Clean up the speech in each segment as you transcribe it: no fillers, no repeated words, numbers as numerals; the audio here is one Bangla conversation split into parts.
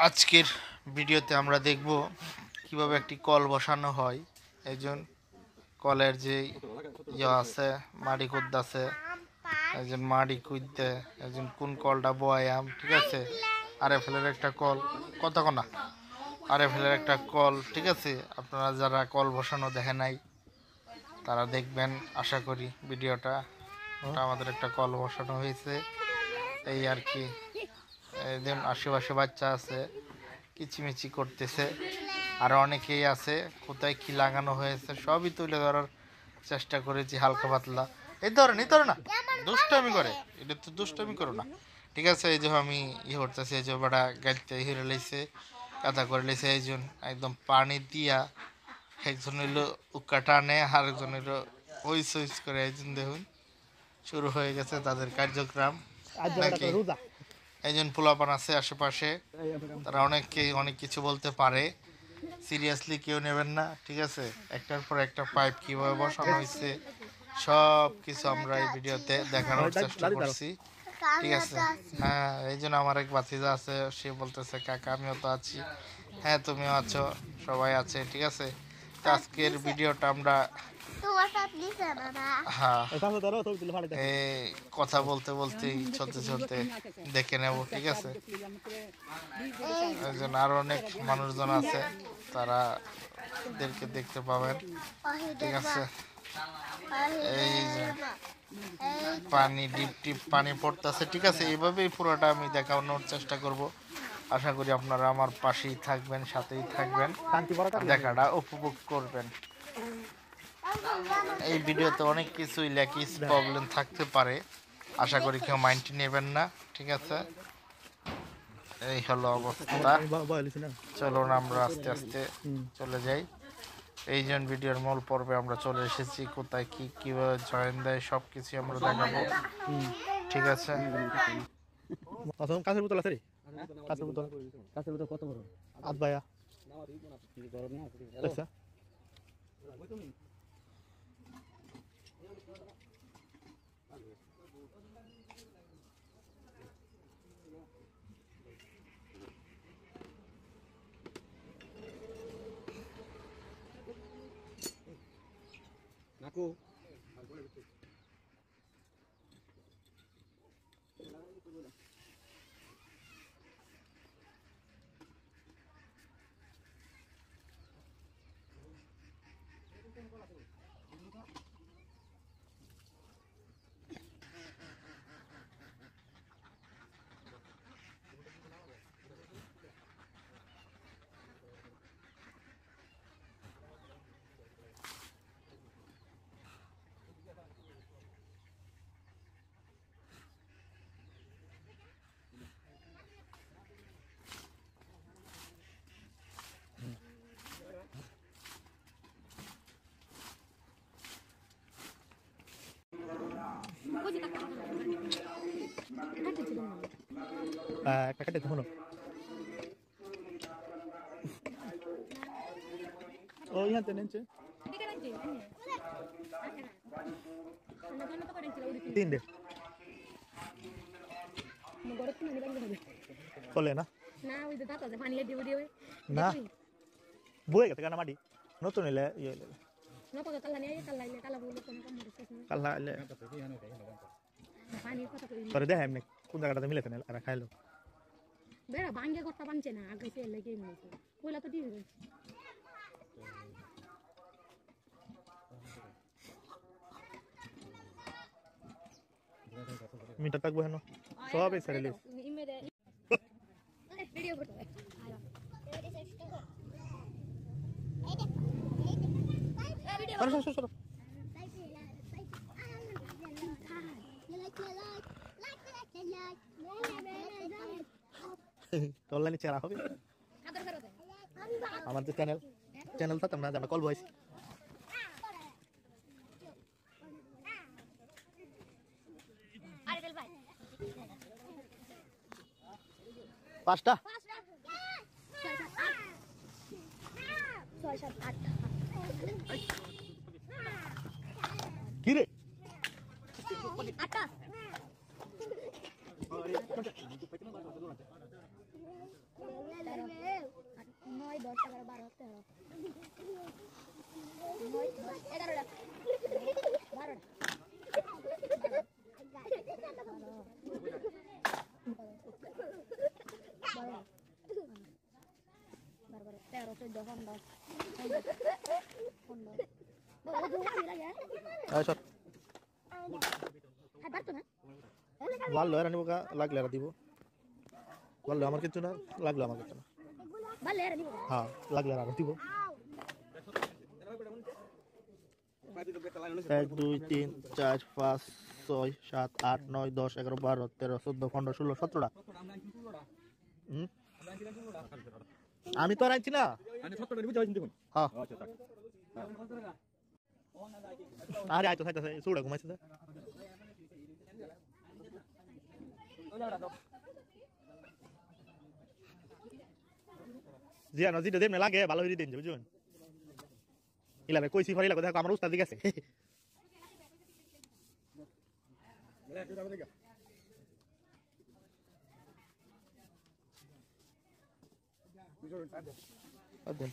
আজকের ভিডিওতে আমরা দেখব কিভাবে একটি কল বসানো হয়। একজন কলের যে আছে মাড়ি কুদ্দাছে, একজন মাড়ি কুইতে, একজন কোন কলটা বয়াম, ঠিক আছে। আরএফএলের একটা কল, কতক্ষণ না আরএফএলের একটা কল, ঠিক আছে। আপনারা যারা কল বসানো দেখে নাই তারা দেখবেন আশা করি ভিডিওটা। ওটা আমাদের একটা কল বসানো হয়েছে, এই আর কি। একজন আশেপাশে বাচ্চা আছে, কিচিমিচি করতেছে, আর অনেকেই আছে। কোথায় কি লাগানো হয়েছে সবই তুলে ধরার চেষ্টা করেছি হালকা পাতলা। এই ধরে না, দুষ্টামি করে, এটা তো দুষ্টামি করো না, ঠিক আছে। এই যে আমি করতেছি, এই যে বেড়া গাইতে হিরে লাইছে, কাদা করে লাইছে। একজন একদম পানি দিয়া, একজন হইলো উক্কা টানে, আর একজন হইলো হইস হইস করে। একজন দেখুন শুরু হয়ে গেছে তাদের কার্যক্রম নাকি। একজন পোলাপান আছে আশেপাশে, তারা অনেক কিছু বলতে পারে। সিরিয়াসলি কেউ নেবেন না, ঠিক আছে। একটার পর একটা পাইপ কিভাবে বসানো হয়েছে সব কিছু আমরা এই ভিডিওতে দেখানোর চেষ্টা করছি, ঠিক আছে। হ্যাঁ, এই জন্য আমার এক ভাতিজা আছে, সে বলতেছে কাকা আমিও তো আছি। হ্যাঁ, তুমিও আছো, সবাই আছে, ঠিক আছে। তো আজকের ভিডিওটা আমরা কথা বলতে বলতেই চলতে চলতে দেখে নেব, ঠিক আছে। একজন আরো অনেক মানুষজন আছে, তারা এদেরকে দেখতে পাবেন, ঠিক আছে। এই যে পানি ডিপ ডিপ পানি পড়তেছে, ঠিক আছে। এইভাবেই পুরোটা আমি দেখানোর চেষ্টা করব। আশা করি আপনারা আমার পাশেই থাকবেন, সাথেই থাকবেন, দেখাটা উপভোগ করবেন। এই ভিডিওতে অনেক কিছুই ল্যাকিস প্রবলেম থাকতে পারে, আশা করি কেউ মাইন্ড নেবেন না, ঠিক আছে। এই হলো অবস্থা। চলুন আমরা আস্তে আস্তে চলে যাই। এই জন ভিডিওর মূল পর্বে আমরা চলে এসেছি। কোথায় কি কিভাবে জয়েন দেয় সব কিছু আমরা দেখাবো, ঠিক আছে। কাছের বোতল আছে রে, কাছের বোতল কত বড় আট ভাইয়া আচ্ছা। নাকু একটা কেটে শোনো, ও ইয়াতে নেছে তিন দে চলে না না বয়ে গেছে কেন মাটি নতুন এলে ইয়ে কাল্লা এলে তোরে দেখ এমনি কোন জায়গাটাতে মিলেছে না খাইলো বেড়া ভাঙ্গে করতে পারছে না, আগে সে লেগে মিলেছে কইলা তো দিয়ে মিটার থাকবো হেন সব এই সাইডে ভিডিও করতে অনলাইনে চেহারা হবে আমাদের চ্যানেল থাকতাম না, আমরা কল ভয়েস পাঁচটা কি রে 13 14 15 ও দুই লাগে আচ্ছা হ্যাঁ পারতো না ভালো এরা নিব লাগলে এরা দিব ভালো আমার কিছু না লাগলো আমার কিছু না ভালো এর নিব হ্যাঁ লাগলে এরা দিব 1 2 3 4 5 6 7 8 9 10 11 12 13 14 15 16 17টা আমি তো আর আনছি না হ্যাঁ আরে আয় তো খাইতেছে চুড়া ঘুমাইছে জিয়া না জিটা দেব না লাগে ভালো হইরে দেন বুঝুন ইলা ভাই কইছি ফারিলা কথা আমার উস্তাদ গেছে আদেন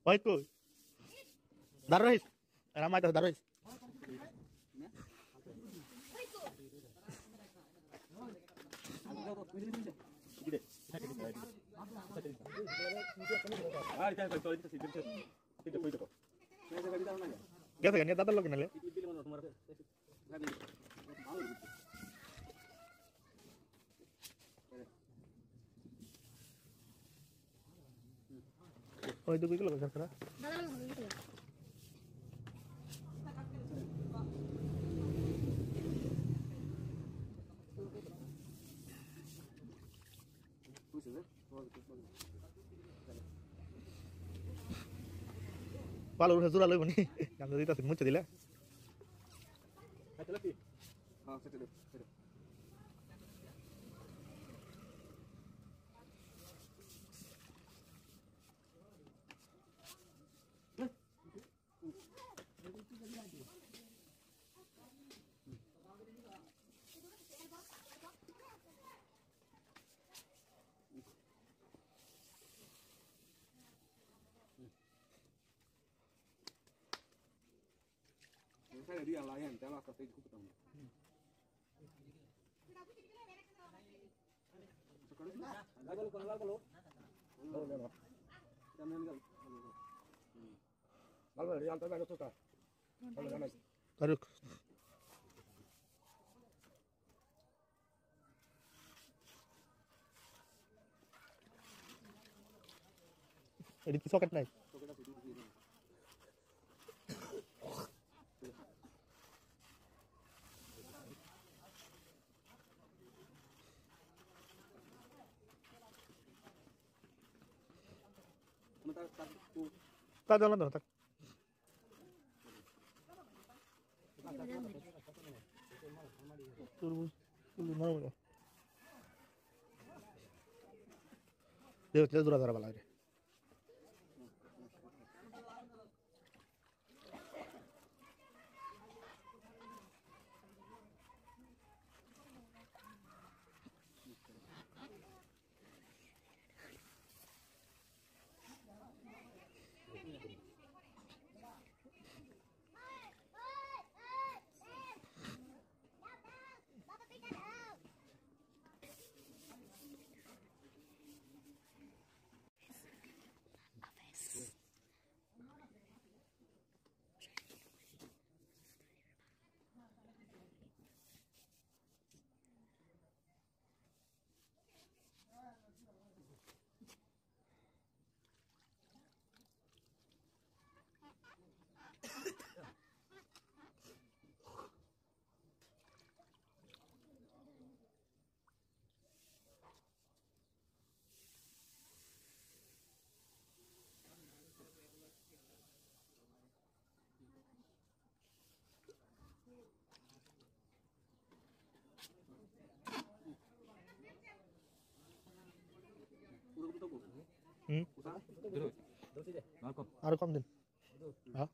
ওই কই দাঁড়াইস রামাই তো দাঁড়াইস গেছে নিয়ে দাদার লোক নালে ওই দুই কিলো গেছে না দাদা ভালো ভালো উঠে জোড়া লইব নি গান দিতাছে মুছে দিলে Taruk. Edit socket naik. Tak jalan tak. Turun mau ya. Dia dura dura bala. হুম আরো কম দিন হ্যাঁ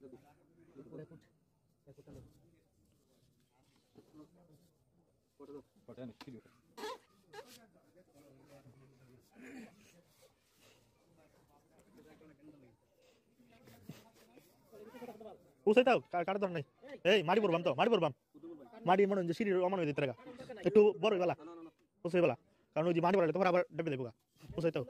উসাই তাও কার ধর নাই এই মারি পড়বাম তো মারি পড়বাম মারি মনে হয় যে সিঁড়ির অমান হয়ে দিতে রাখা একটু বড় বেলা উসাই বেলা কারণ ওই যে মারি পড়ালে তোমার আবার ডেবে দেবো উসাই তাও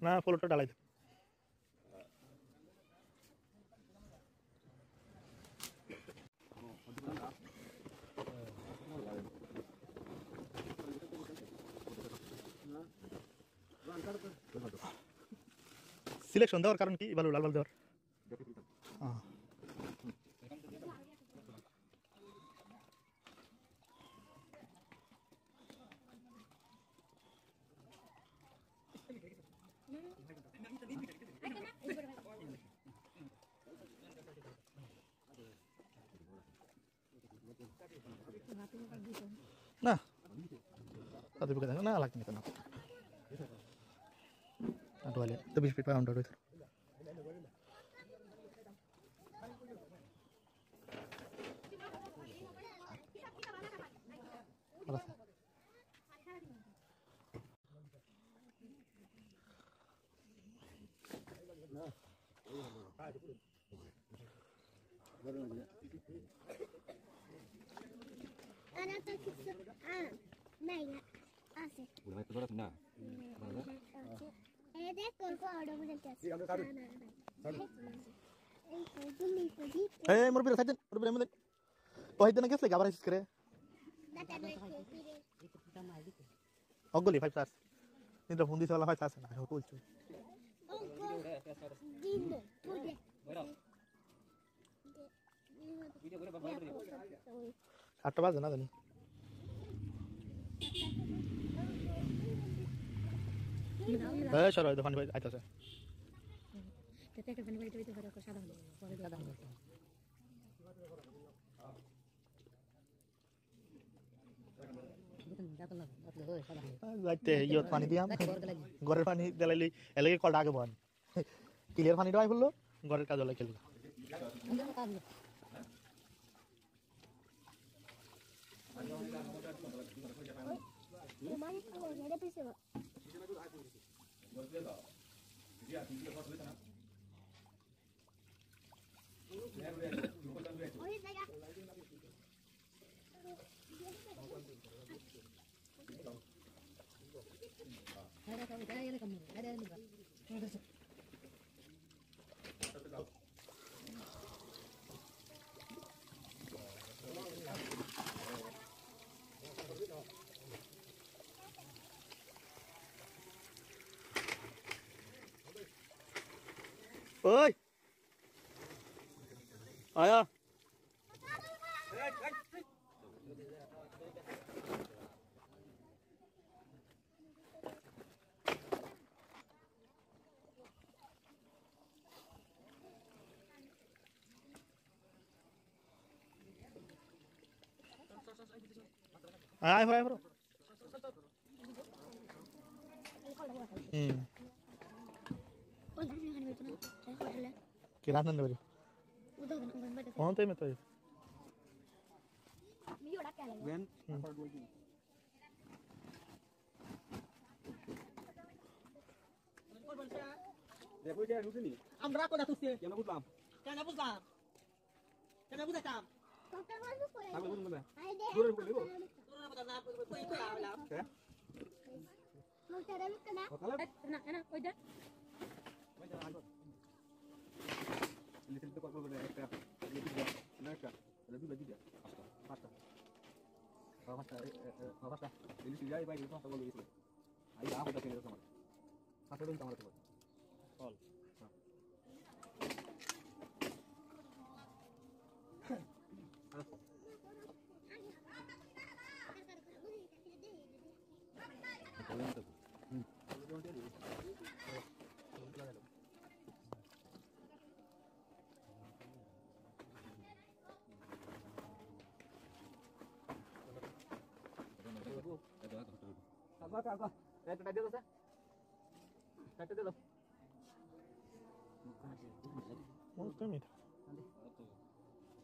না ফলোটা ডালাই দে সিলেকশন দেওয়ার কারণ কি ভালো লাল লাল দেওয়ার না তাদের বুকে না লাগবে না আটওয়ালে তো 20 ফিট পাউন্ড রয়েছে Ana to কিছু নাই না আছে udah itu berat nah এই দেখ কোন কোড বলে আছে এই তুমি কই এই মুরবি সাইড মুরবি এমন ওই দিন গেছে আবার এসে করে দাটা নাই অগলি 5 প্লাস নিতে ফোন দিছে ওলা 5 আছে না ও কইছো দিন পুরে আটটা বাজে না জানি এই সরো দোকান ভাই আইতাছে তেতে একটা পানি বাইতে করে সাদা হলো পরে সাদা হলো যাইতে ইয়ত পানি দিয়াম ঘরের পানি দিলাইলি এলাকে কলটা আগে বন ক্লিয়ার পানি দেওয়াই বললো ঘরের কাজ হলে খেলবো তোমার কোলে পিছে ওই জায়গা ওই আয়া আয় হ্যাঁ বড় ওই জায়গা খানি বেতন হোটেলে কি রান্না দেবে উদো গন বাইতে কোন টাইমে তো ভিডিও ডাকে লাগে ben দেখো যে রুটিনি আমরা কোনা তুসি কেন বুঝলাম কেন বুঝলাম কেন বুঝাইতাম কত বলবো করে তাহলে বুঝলাম না আই দে দূরে বলবো তোর না বদনা কই কই আলাম হ্যাঁ মোটারে মুকনা তাহলে না না ওইটা লিটল তো কত করে একটা লিটল না একটা দুটো দিবে পাঁচটা পাঁচটা পাঁচটা লিটল যাই ভাই পাঁচটা বলে দিয়েছিল আই আপ দা কেন তোমার হাতে দিন আমার তোমার call Agak agak. Tadi dulu sah. Tadi dulu. ও তুমি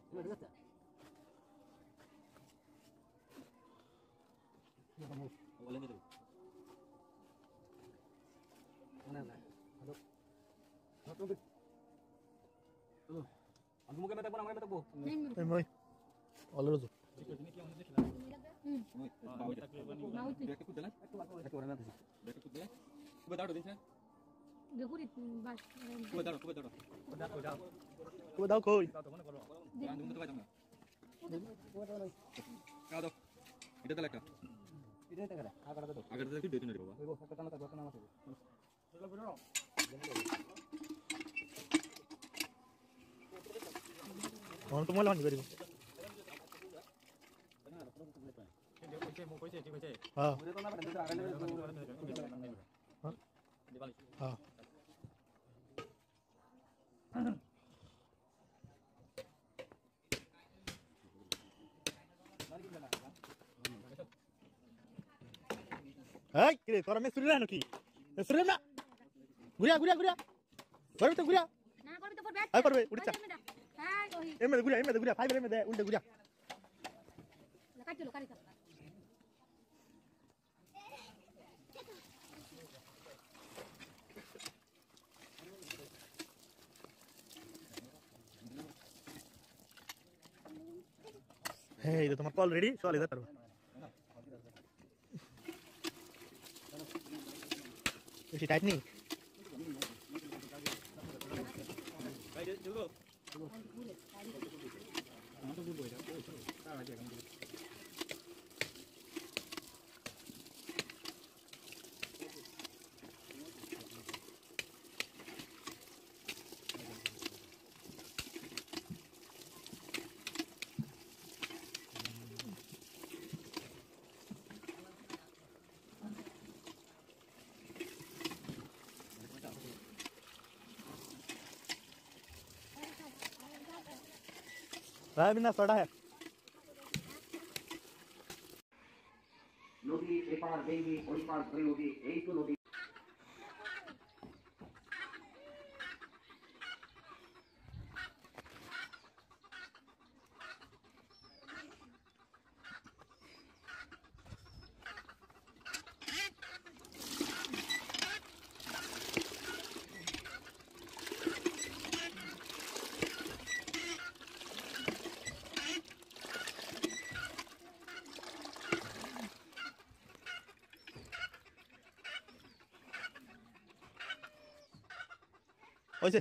Dulu dulu sah. Kamu boleh gitu. Mana mana. Aduh. Aduh. Tuh. Aku mungkin mata pun mata bu. এই মই অলরেডি তো বেগুড়ি বাস কই দাও কই এটা তাহলে একটা এটা দেখা আগাটা দাও আগাটা একটু দেখে নিও বাবা ওই একটা টানা তারপর নাম আছে কোন তো মই লানি করিব হ্যাঁ ওরে তো না পারে দুটো আগালে হ্যাঁ এই কি রে তোরা মে সুরি না নাকি সুরি না ঘুরিয়া ঘুরিয়া ঘুরিয়া ঘুরে তো ঘুরিয়া না করবি তো পর ব্যাট আই পারবে উড়ছা হ্যাঁ ওই এমে ঘুরিয়া ফাইবার এমে দে উল্টে ঘুরিয়া কাটিলো কাটিলো এই তো তোমার কল রেডি চলে যেতে পারবে বেশি টাইট নেই बिना सड़ा है নদী এপার ভেঙে ওই পার ধরে নদী এই তো নদী ওইছে